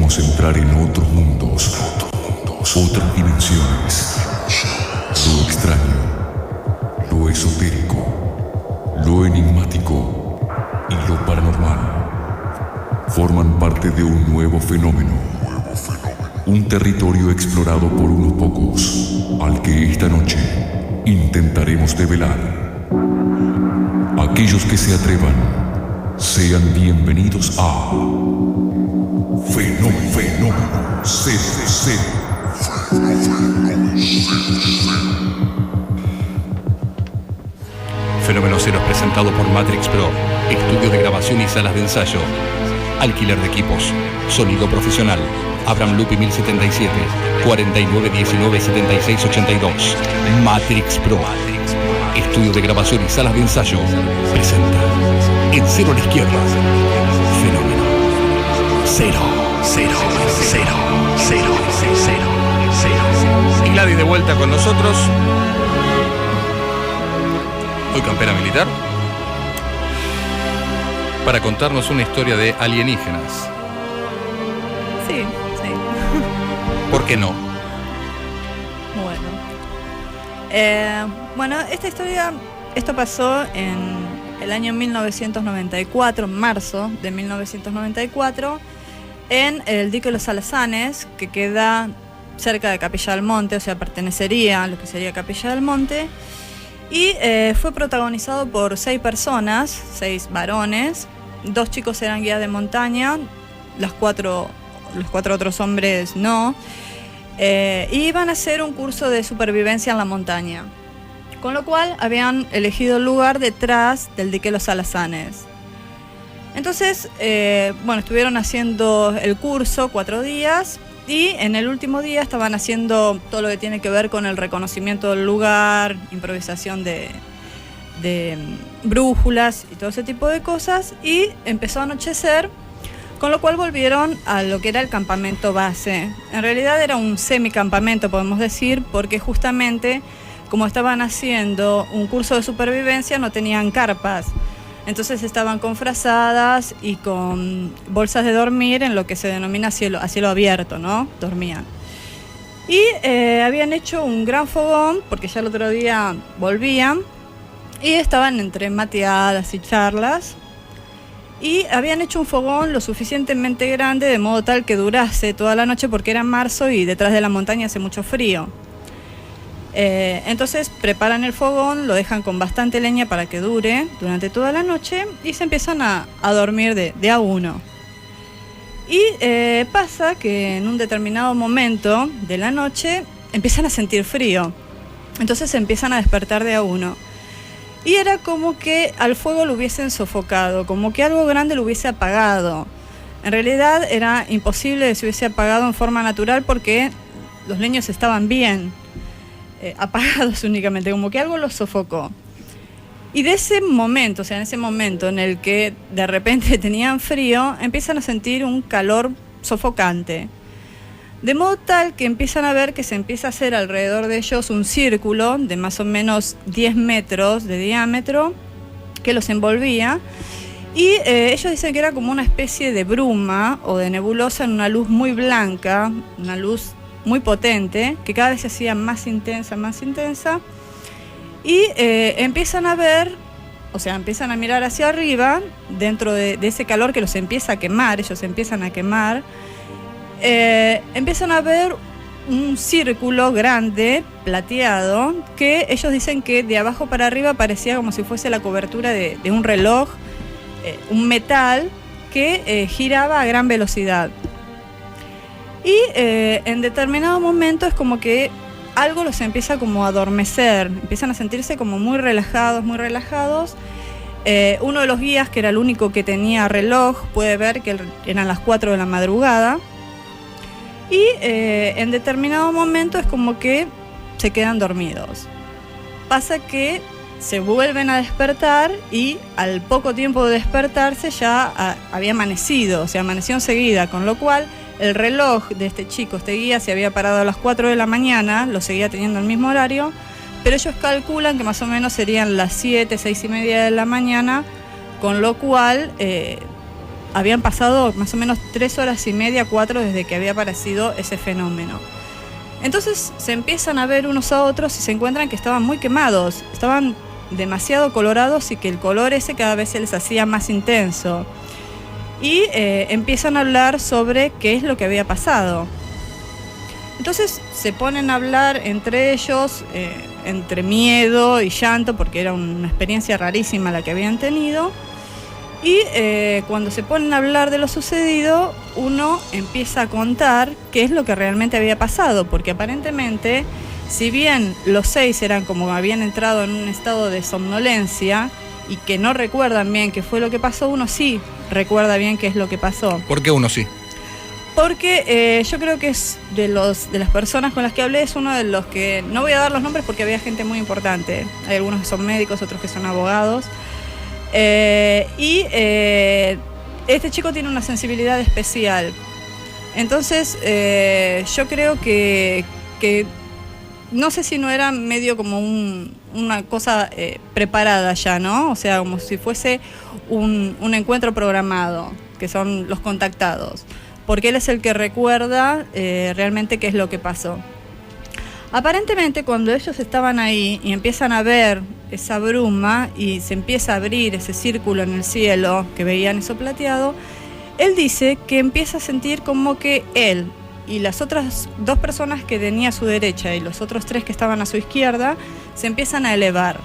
Podemos entrar en otros mundos, otras dimensiones. Lo extraño, lo esotérico, lo enigmático y lo paranormal forman parte de un nuevo fenómeno. Un territorio explorado por unos pocos, al que esta noche intentaremos develar. Aquellos que se atrevan, sean bienvenidos a Fenómeno CC. Fenómeno Cero es presentado por Matrix Pro, estudio de grabación y salas de ensayo. Alquiler de equipos, sonido profesional. Abraham Lupi 1077, 4919-7682. Matrix Pro, estudio de grabación y salas de ensayo. Presenta en cero a la izquierda. Fenómeno Cero. Y Gladys de vuelta con nosotros. Hoy campera militar, para contarnos una historia de alienígenas. Sí. ¿Por qué no? Bueno, esta historia, esto pasó en el año 1994, en marzo de 1994, en el dique Los Alazanes, que queda cerca de Capilla del Monte, o sea, pertenecería a lo que sería Capilla del Monte, y fue protagonizado por 6 personas, 6 varones. 2 chicos eran guías de montaña, los 4 otros hombres no, y iban a hacer un curso de supervivencia en la montaña, con lo cual habían elegido el lugar detrás del dique Los Alazanes. Entonces, estuvieron haciendo el curso 4 días, y en el último día estaban haciendo todo lo que tiene que ver con el reconocimiento del lugar, improvisación de brújulas y todo ese tipo de cosas, y empezó a anochecer, con lo cual volvieron a lo que era el campamento base. En realidad era un semicampamento, podemos decir, porque justamente como estaban haciendo un curso de supervivencia no tenían carpas, entonces estaban con frazadas y con bolsas de dormir en lo que se denomina a cielo abierto, ¿no? Dormían. Y habían hecho un gran fogón, porque ya el otro día volvían, y estaban entre mateadas y charlas, y habían hecho un fogón lo suficientemente grande de modo tal que durase toda la noche, porque era marzo y detrás de la montaña hace mucho frío. Entonces preparan el fogón, lo dejan con bastante leña para que dure durante toda la noche, y se empiezan a dormir de a uno. Y pasa que en un determinado momento de la noche empiezan a sentir frío, entonces se empiezan a despertar de a uno. Y era como que al fuego lo hubiesen sofocado, como que algo grande lo hubiese apagado. En realidad era imposible que se hubiese apagado en forma natural, porque los leños estaban bien apagados únicamente, como que algo los sofocó. Y de ese momento, o sea, en ese momento en el que de repente tenían frío, empiezan a sentir un calor sofocante. De modo tal que empiezan a ver que se empieza a hacer alrededor de ellos un círculo de más o menos 10 metros de diámetro que los envolvía, y ellos dicen que era como una especie de bruma o de nebulosa en una luz muy blanca, una luz muy potente, que cada vez se hacía más intensa, y empiezan a ver, o sea, empiezan a mirar hacia arriba, dentro de ese calor que los empieza a quemar, ellos empiezan a quemar, empiezan a ver un círculo grande, plateado, que ellos dicen que de abajo para arriba parecía como si fuese la cobertura de un reloj, un metal que giraba a gran velocidad. Y en determinado momento es como que algo los empieza como a adormecer, empiezan a sentirse como muy relajados. Uno de los guías, que era el único que tenía reloj, puede ver que eran las 4 de la madrugada. Y en determinado momento es como que se quedan dormidos. Pasa que se vuelven a despertar, y al poco tiempo de despertarse ya había amanecido, o sea, amaneció enseguida, con lo cual el reloj de este chico, este guía, se había parado a las 4 de la mañana, lo seguía teniendo el mismo horario, pero ellos calculan que más o menos serían las 7, 6 y media de la mañana, con lo cual habían pasado más o menos 3 horas y media, 4 desde que había aparecido ese fenómeno. Entonces se empiezan a ver unos a otros y se encuentran que estaban muy quemados, estaban demasiado colorados y que el color ese cada vez se les hacía más intenso. Y empiezan a hablar sobre qué es lo que había pasado. Entonces se ponen a hablar entre ellos, entre miedo y llanto, porque era una experiencia rarísima la que habían tenido. Y cuando se ponen a hablar de lo sucedido, uno empieza a contar qué es lo que realmente había pasado, porque aparentemente, si bien los 6 eran como habían entrado en un estado de somnolencia y que no recuerdan bien qué fue lo que pasó, uno sí recuerda bien qué es lo que pasó. ¿Por qué uno sí? Porque yo creo que es de las personas con las que hablé, es uno de los que, no voy a dar los nombres porque había gente muy importante, hay algunos que son médicos, otros que son abogados, este chico tiene una sensibilidad especial. Entonces yo creo que no sé si no era medio como una cosa preparada ya, ¿no? O sea, como si fuese un encuentro programado, que son los contactados, porque él es el que recuerda realmente qué es lo que pasó. Aparentemente, cuando ellos estaban ahí y empiezan a ver esa bruma y se empieza a abrir ese círculo en el cielo que veían eso plateado, él dice que empieza a sentir como que él y las otras 2 personas que tenía a su derecha y los otros 3 que estaban a su izquierda se empiezan a elevar.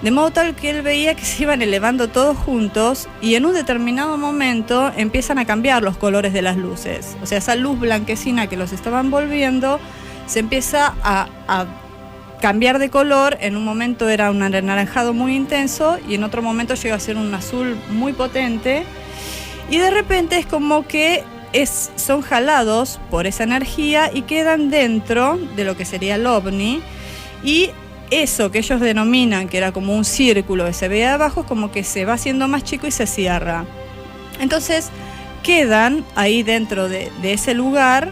De modo tal que él veía que se iban elevando todos juntos y en un determinado momento empiezan a cambiar los colores de las luces. O sea, esa luz blanquecina que los estaba envolviendo se empieza a cambiar de color. En un momento era un anaranjado muy intenso y en otro momento llega a ser un azul muy potente. Y de repente es como que son jalados por esa energía y quedan dentro de lo que sería el ovni, y eso que ellos denominan que era como un círculo que se veía abajo es como que se va haciendo más chico y se cierra. Entonces quedan ahí dentro de ese lugar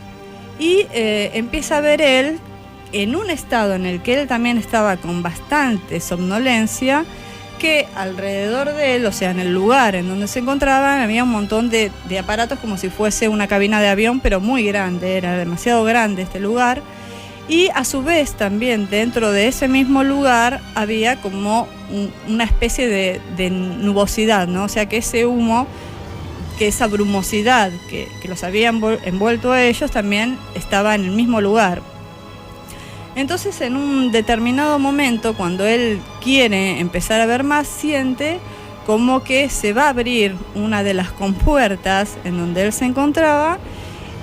y empieza a ver él en un estado en el que él también estaba con bastante somnolencia, que alrededor de él, o sea, en el lugar en donde se encontraban, había un montón de aparatos como si fuese una cabina de avión, pero muy grande, era demasiado grande este lugar. Y a su vez también dentro de ese mismo lugar había como una especie de nubosidad, ¿no? O sea, que ese humo, que esa brumosidad que los había envuelto a ellos también estaba en el mismo lugar. Entonces, en un determinado momento, cuando él quiere empezar a ver más, siente como que se va a abrir una de las compuertas en donde él se encontraba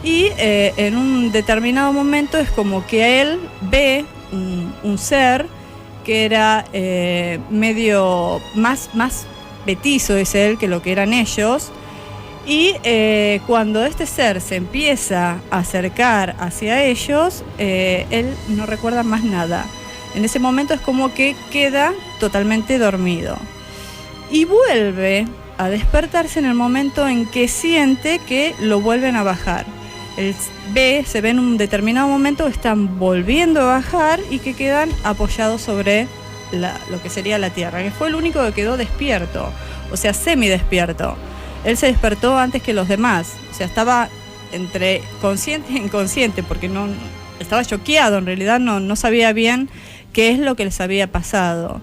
y en un determinado momento es como que él ve un ser que era medio más petizo, es él, que lo que eran ellos. Y cuando este ser se empieza a acercar hacia ellos, él no recuerda más nada. En ese momento es como que queda totalmente dormido. Y vuelve a despertarse en el momento en que siente que lo vuelven a bajar. Él se ve en un determinado momento que están volviendo a bajar y que quedan apoyados sobre lo que sería la tierra, que fue el único que quedó despierto, o sea, semidespierto. Él se despertó antes que los demás, o sea, estaba entre consciente e inconsciente, porque no estaba choqueado, en realidad no sabía bien qué es lo que les había pasado.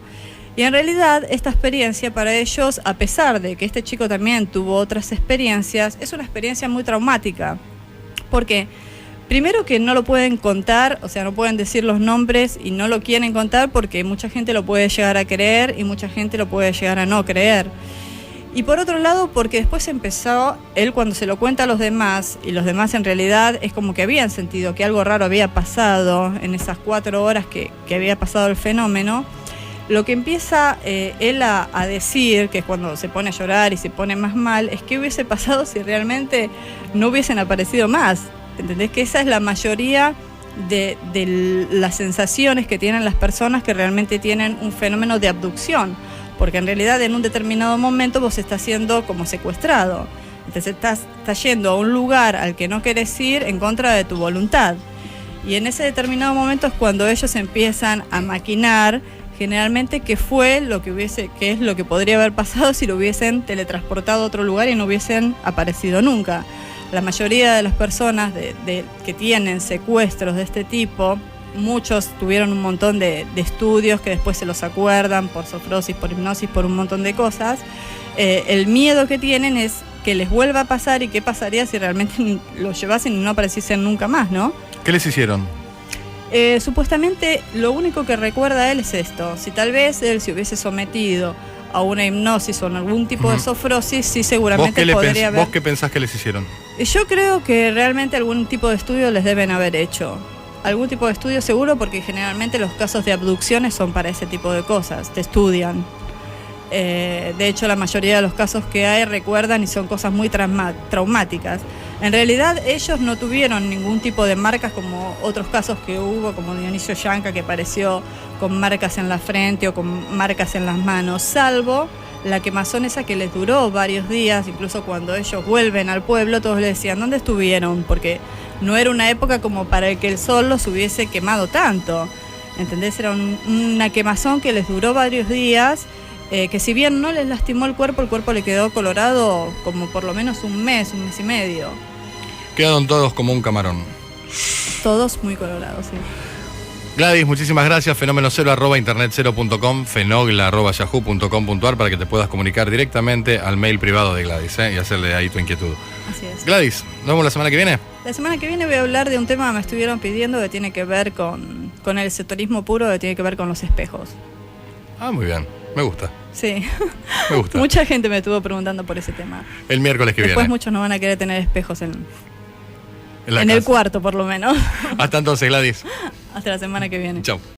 Y en realidad esta experiencia para ellos, a pesar de que este chico también tuvo otras experiencias, es una experiencia muy traumática, porque primero que no lo pueden contar, o sea, no pueden decir los nombres y no lo quieren contar porque mucha gente lo puede llegar a creer y mucha gente lo puede llegar a no creer. Y por otro lado, porque después empezó, él cuando se lo cuenta a los demás, y los demás en realidad es como que habían sentido que algo raro había pasado en esas 4 horas que había pasado el fenómeno, lo que empieza él a decir, que es cuando se pone a llorar y se pone más mal, es qué hubiese pasado si realmente no hubiesen aparecido más. ¿Entendés? Que esa es la mayoría de las sensaciones que tienen las personas que realmente tienen un fenómeno de abducción. Porque en realidad en un determinado momento vos estás siendo como secuestrado. Entonces estás yendo a un lugar al que no querés ir en contra de tu voluntad. Y en ese determinado momento es cuando ellos empiezan a maquinar generalmente qué es lo que podría haber pasado si lo hubiesen teletransportado a otro lugar y no hubiesen aparecido nunca. La mayoría de las personas que tienen secuestros de este tipo, muchos tuvieron un montón de estudios que después se los acuerdan por sofrosis, por hipnosis, por un montón de cosas. El miedo que tienen es que les vuelva a pasar y qué pasaría si realmente los llevasen y no apareciesen nunca más, ¿no? ¿Qué les hicieron? Supuestamente lo único que recuerda él es esto. Si tal vez él se hubiese sometido a una hipnosis o en algún tipo de sofrosis, sí seguramente podría haber... ¿Vos qué pensás que les hicieron? Yo creo que realmente algún tipo de estudio les deben haber hecho. Algún tipo de estudio seguro, porque generalmente los casos de abducciones son para ese tipo de cosas, te estudian. De hecho, la mayoría de los casos que hay recuerdan y son cosas muy traumáticas. En realidad ellos no tuvieron ningún tipo de marcas como otros casos que hubo, como Dionisio Yanca, que apareció con marcas en la frente o con marcas en las manos, salvo la quemazón esa que les duró varios días. Incluso cuando ellos vuelven al pueblo, todos les decían, ¿dónde estuvieron? Porque no era una época como para que el sol los hubiese quemado tanto, ¿entendés? Era una quemazón que les duró varios días, que si bien no les lastimó el cuerpo le quedó colorado como por lo menos un mes y medio. Quedaron todos como un camarón. Todos muy colorados, sí. Gladys, muchísimas gracias. fenómeno0@internet0.com, fenogla@yahoo.com.ar para que te puedas comunicar directamente al mail privado de Gladys, y hacerle ahí tu inquietud. Así es. Gladys, ¿nos vemos la semana que viene? La semana que viene voy a hablar de un tema que me estuvieron pidiendo que tiene que ver con el esoterismo puro, que tiene que ver con los espejos. Ah, muy bien. Me gusta. Sí. Me gusta. Mucha gente me estuvo preguntando por ese tema. El miércoles que Después viene. muchos no van a querer tener espejos en En el cuarto, por lo menos. Hasta entonces, Gladys. Hasta la semana que viene. Chau.